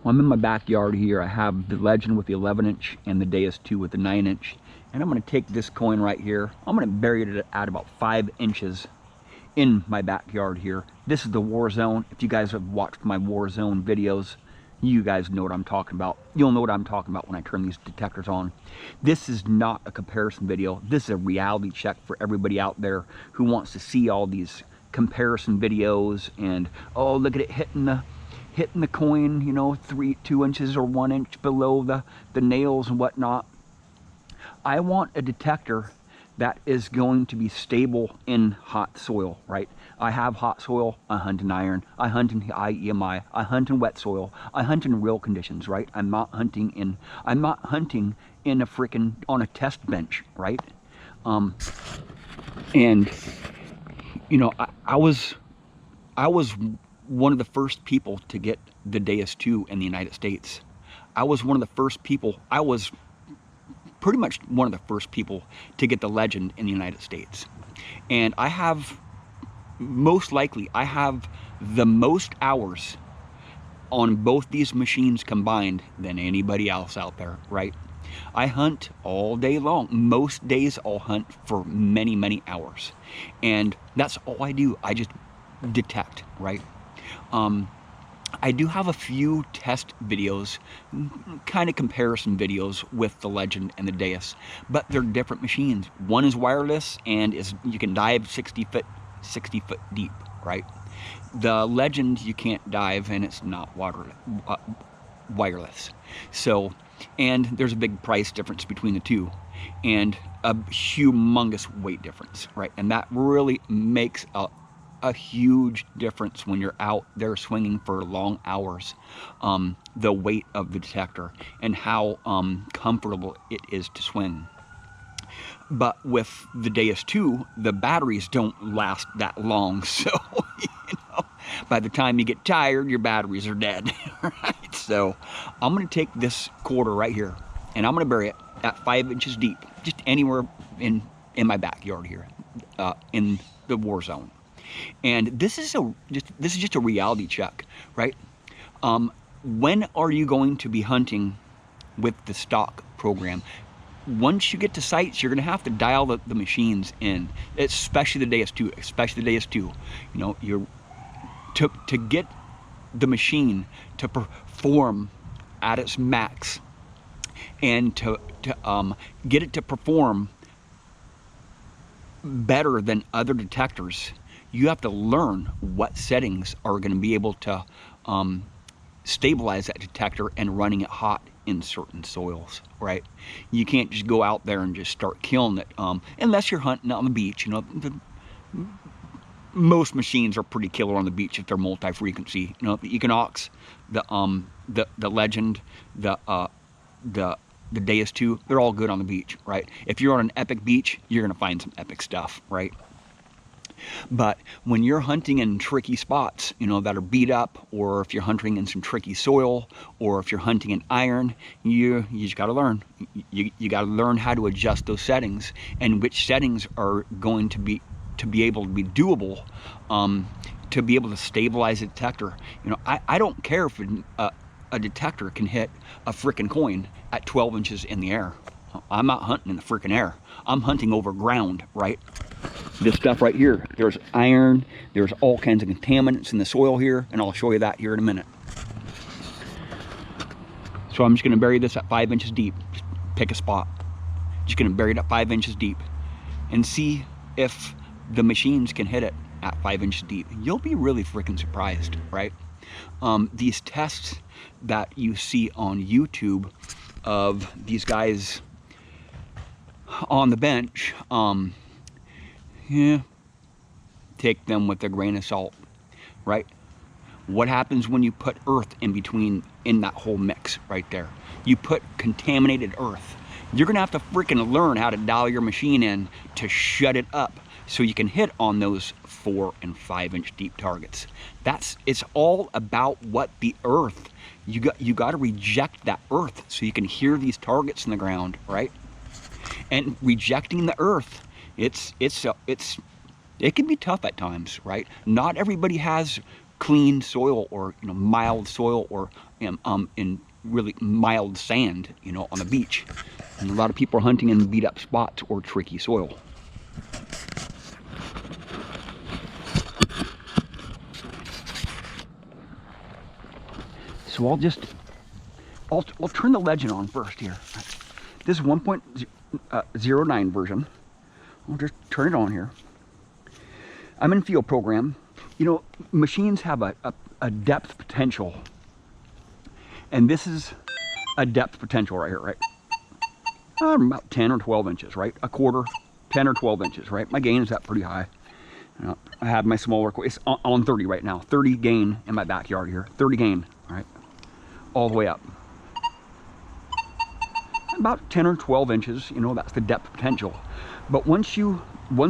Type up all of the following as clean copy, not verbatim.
Well, I'm in my backyard here. I have the Legend with the 11-inch and the Deus 2 with the 9-inch. And I'm going to take this coin right here. I'm going to bury it at about 5 inches in my backyard here. This is the war zone. If you guys have watched my war zone videos, you guys know what I'm talking about. You'll know what I'm talking about when I turn these detectors on. This is not a comparison video. This is a reality check for everybody out there who wants to see all these comparison videos and, oh, look at it hitting the coin, you know, 2 inches or 1 inch below the nails and whatnot. I want a detector that is going to be stable in hot soil, right? I have hot soil, I hunt in iron, I hunt in IEMI, I hunt in wet soil, I hunt in real conditions, right? I'm not hunting in a freaking, on a test bench, right? And you know, I was one of the first people to get the Deus 2 in the United States. I was one of the first people, I was pretty much one of the first people to get the Legend in the United States. And I have, most likely, I have the most hours on both these machines combined than anybody else out there, right? I hunt all day long. Most days I'll hunt for many, many hours. And that's all I do. I just detect, right? I do have a few test videos, kind of comparison videos with the Legend and the Deus, but they're different machines. One is wireless and you can dive 60 foot deep, right? The Legend you can't dive and it's not wireless. So, and there's a big price difference between the two and a humongous weight difference, right? And that really makes a huge difference when you're out there swinging for long hours. The weight of the detector and how comfortable it is to swing. But with the Deus 2, the batteries don't last that long, so you know, by the time you get tired, your batteries are dead. Right? So I'm going to take this quarter right here and I'm going to bury it at 5 inches deep, just anywhere in my backyard here, in the war zone. And this is just a reality check, right? When are you going to be hunting with the stock program? Once you get to sites, you're going to have to dial the machines in, especially the Deus 2, You know, to get the machine to perform at its max and to get it to perform better than other detectors, you have to learn what settings are going to be able to stabilize that detector and running it hot in certain soils, right? You can't just go out there and just start killing it unless you're hunting on the beach. You know, most machines are pretty killer on the beach if they're multi-frequency. You know, the Equinox, the Legend, the Deus 2, they're all good on the beach, right? If you're on an epic beach, you're gonna find some epic stuff, right? But when you're hunting in tricky spots, you know, that are beat up, or if you're hunting in some tricky soil, or if you're hunting in iron, you just got to learn. You got to learn how to adjust those settings and which settings are going to be able to be doable, to be able to stabilize a detector. You know, I don't care if a detector can hit a frickin' coin at 12 inches in the air. I'm not hunting in the frickin' air. I'm hunting over ground, right? This stuff right here, there's iron, there's all kinds of contaminants in the soil here, and I'll show you that here in a minute. So I'm just gonna bury this at 5 inches deep. Just pick a spot. Just gonna bury it at 5 inches deep and see if the machines can hit it at 5 inches deep. You'll be really freaking surprised, right? These tests that you see on YouTube of these guys on the bench, yeah, take them with a grain of salt, right? What happens when you put earth in between, in that whole mix right there? You put contaminated earth. You're gonna have to freaking learn how to dial your machine in to shut it up so you can hit on those 4 and 5 inch deep targets. It's all about what the earth, you got to reject that earth so you can hear these targets in the ground, right? And rejecting the earth, it can be tough at times, right? Not everybody has clean soil, or mild soil, or in really mild sand, on the beach. And a lot of people are hunting in beat up spots or tricky soil. So I'll turn the Legend on first here. This is 1.09 version. I'll just turn it on here. I'm in field program. Machines have a depth potential. And this is a depth potential right here, right? About 10 or 12 inches, right? A quarter, 10 or 12 inches, right? My gain is up pretty high. I have my smaller, it's on 30 right now. 30 gain in my backyard here. 30 gain, right? All the way up. About 10 or 12 inches, that's the depth potential. But once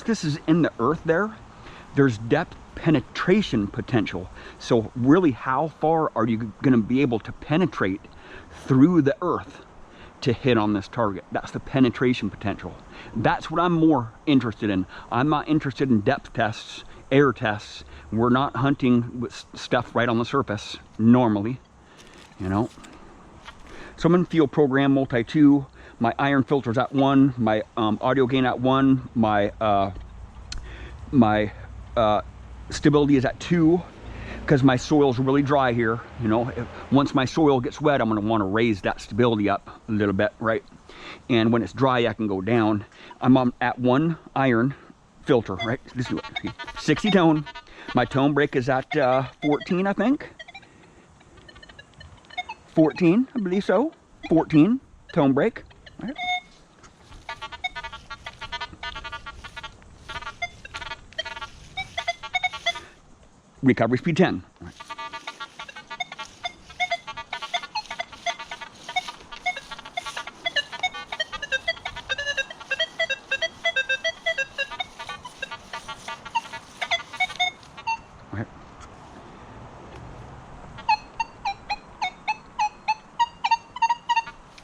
this is in the earth there's depth penetration potential. So really, how far are you going to be able to penetrate through the earth to hit on this target? That's the penetration potential. That's what I'm more interested in. I'm not interested in depth tests, air tests. We're not hunting with stuff right on the surface normally. So I'm in field program multi-2. My iron filter's at 1. My audio gain at 1. My stability is at 2, because my soil's really dry here. Once my soil gets wet, I'm going to want to raise that stability up a little bit, right? And when it's dry, I can go down. I'm at 1 iron filter, right? This is 60 tone. My tone break is at 14, I think. 14, I believe so. 14 tone break. Right. Recovery speed 10. Right. Right.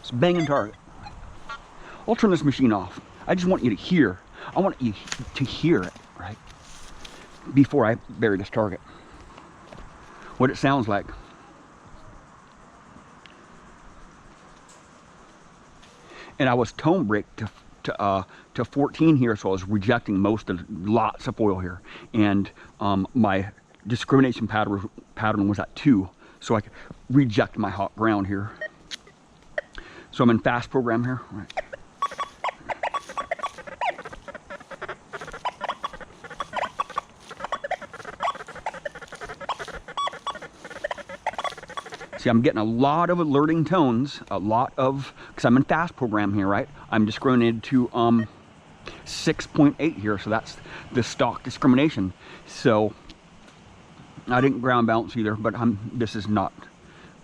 It's banging target. I'll turn this machine off. I just want you to hear. I want you to hear it, right? Before I bury this target. What it sounds like. And I was tone break to 14 here, so I was rejecting lots of oil here. And my discrimination pattern was at 2, so I could reject my hot ground here. So I'm in fast program here. Right. See, I'm getting a lot of alerting tones, because I'm in fast program here, right? I'm discriminated to 6.8 here, so that's the stock discrimination. So I didn't ground balance either, but this is not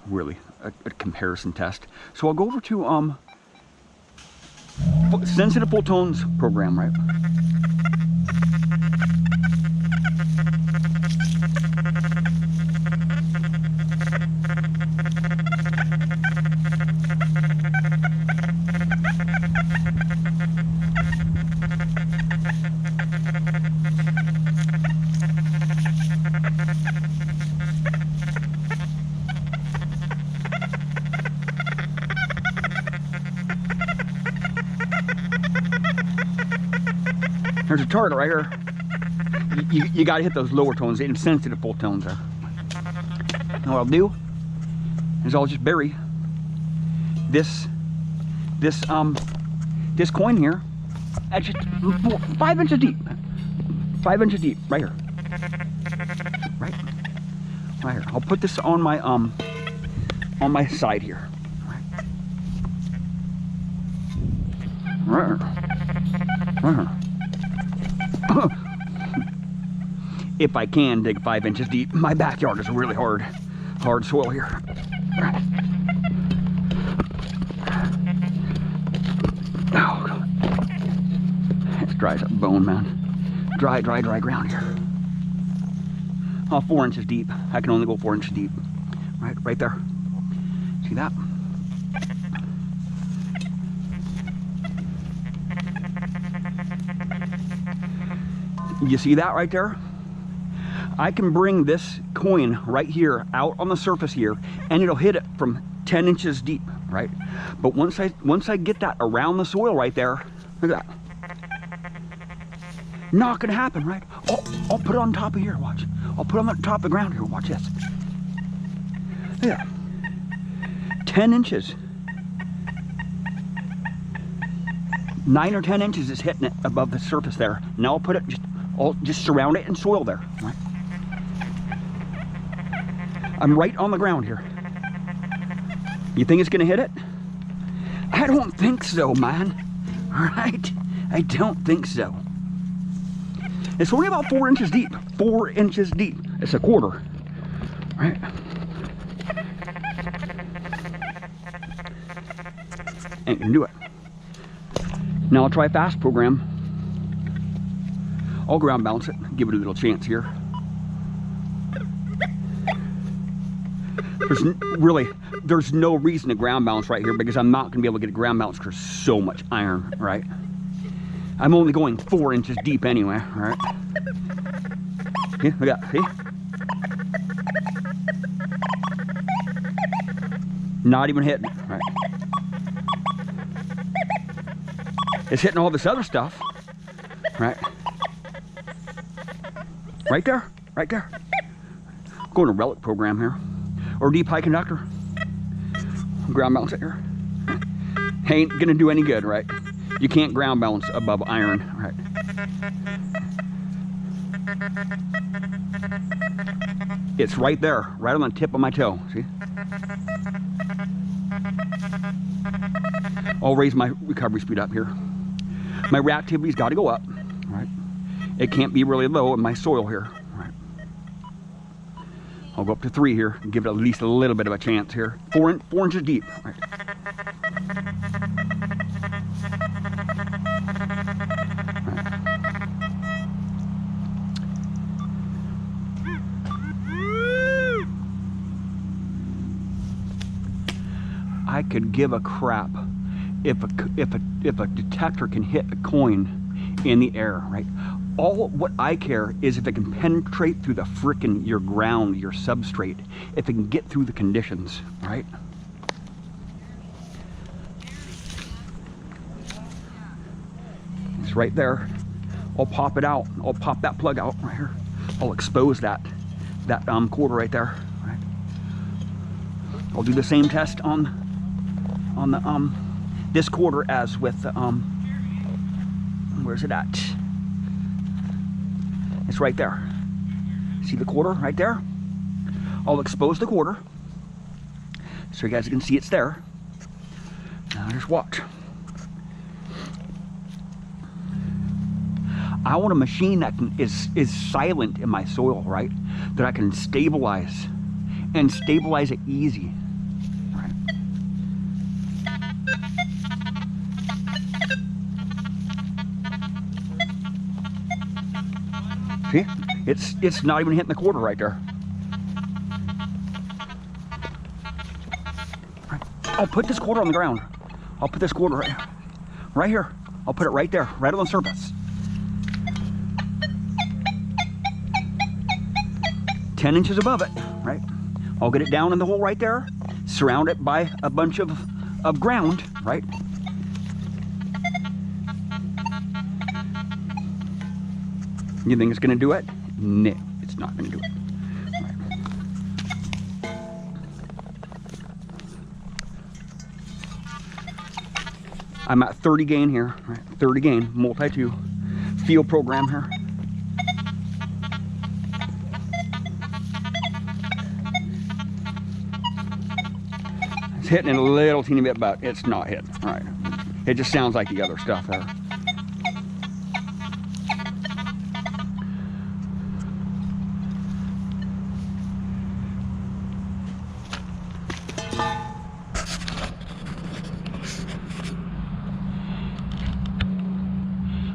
really a comparison test. So I'll go over to sensitive full tones program, right? There's a target right here. You got to hit those lower tones, the insensitive full tones there. And what I'll do is I'll just bury this coin here at just 5 inches deep. 5 inches deep, right here. Right here. I'll put this on my side here. Right here. Right here. If I can dig 5 inches deep. My backyard is really hard soil here. Oh God. It's dry as a bone, man. Dry ground here. Oh, 4 inches deep. I can only go 4 inches deep. Right there. See that? You see that right there? I can bring this coin right here out on the surface here, and it'll hit it from 10 inches deep, right? But once I get that around the soil right there, look at that. Not gonna happen, right? I'll put it on top of here, watch. I'll put it on the top of the ground here, watch this. Yeah. 10 inches. 9 or 10 inches is hitting it above the surface there. Now I'll put it, I'll just surround it in soil there, right? I'm right on the ground here. You think it's gonna hit it? I don't think so, man. All right? I don't think so. It's only about 4 inches deep. 4 inches deep. It's a quarter, right? Ain't gonna do it. Now I'll try fast program. I'll ground bounce it, give it a little chance here. There's no reason to ground bounce right here because I'm not gonna be able to get a ground bounce because there's so much iron, right? I'm only going 4 inches deep anyway, right? See, look at that, see? Not even hitting it, right? It's hitting all this other stuff, right? Right there, right there. I'm going to relic program here. Or deep high conductor. Ground bounce it here. Ain't gonna do any good, right? You can't ground bounce above iron, right? It's right there, right on the tip of my toe, see? I'll raise my recovery speed up here. My reactivity's gotta go up, right? It can't be really low in my soil here, right? I'll go up to 3 here and give it at least a little bit of a chance here. 4 inches deep, right? I could give a crap if a detector can hit a coin in the air, right? What I care is if it can penetrate through the frickin' your ground, your substrate, if it can get through the conditions, right? It's right there. I'll pop it out. I'll pop that plug out right here. I'll expose that quarter right there, right? I'll do the same test on the this quarter as with the where's it at? It's right there. See the quarter right there? I'll expose the quarter so you guys can see it's there. Now just watch. I want a machine that is silent in my soil, right? That I can stabilize and stabilize it easy. Right? See? It's not even hitting the quarter right there. Right. I'll put this quarter on the ground. I'll put this quarter right here. I'll put it right there, right on the surface. 10 inches above it, right? I'll get it down in the hole right there, surround it by a bunch of ground, right? You think it's gonna do it? No, it's not gonna do it. Right. I'm at 30 gain here, right? 30 gain, multi-2, field program here. It's hitting it a little teeny bit, but it's not hitting, right? It just sounds like the other stuff there.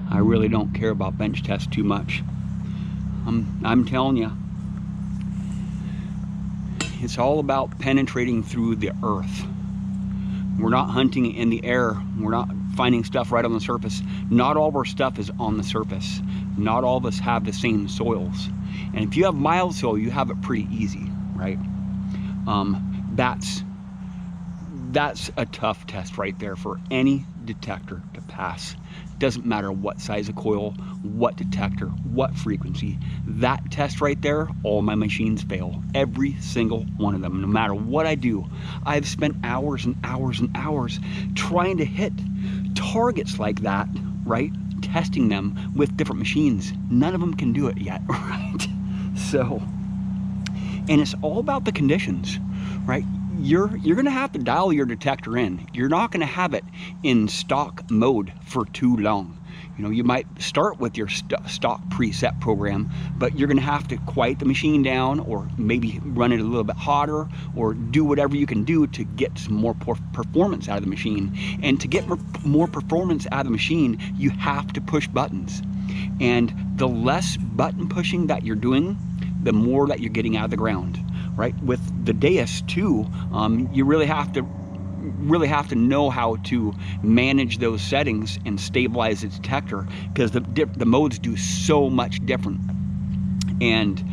I really don't care about bench tests too much. I'm telling you. It's all about penetrating through the earth. We're not hunting in the air. We're not finding stuff right on the surface. Not all of our stuff is on the surface. Not all of us have the same soils. And if you have mild soil, you have it pretty easy, right? That's a tough test right there for any detector to pass. Doesn't matter what size of coil, what detector, what frequency. That test right there, all my machines fail. Every single one of them, no matter what I do. I've spent hours and hours and hours trying to hit targets like that, right? Testing them with different machines. None of them can do it yet, right? So, and it's all about the conditions, right? You're going to have to dial your detector in. You're not going to have it in stock mode for too long. You know, you might start with your stock preset program, but you're going to have to quiet the machine down, or maybe run it a little bit hotter, or do whatever you can do to get some more performance out of the machine. And to get more performance out of the machine, you have to push buttons. And the less button pushing that you're doing, the more that you're getting out of the ground. Right, with the Deus too, you really have to know how to manage those settings and stabilize the detector, because the modes do so much different, and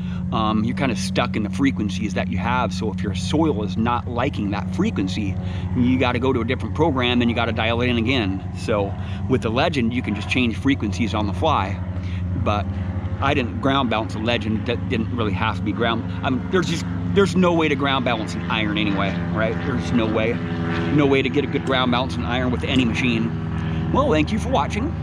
you're kind of stuck in the frequencies that you have. So if your soil is not liking that frequency, you got to go to a different program, and you got to dial it in again. So with the Legend, you can just change frequencies on the fly. But I didn't ground balance a Legend. That didn't really have to be ground. There's no way to ground balance an iron anyway, right? There's no way to get a good ground balance an iron with any machine. Well, thank you for watching.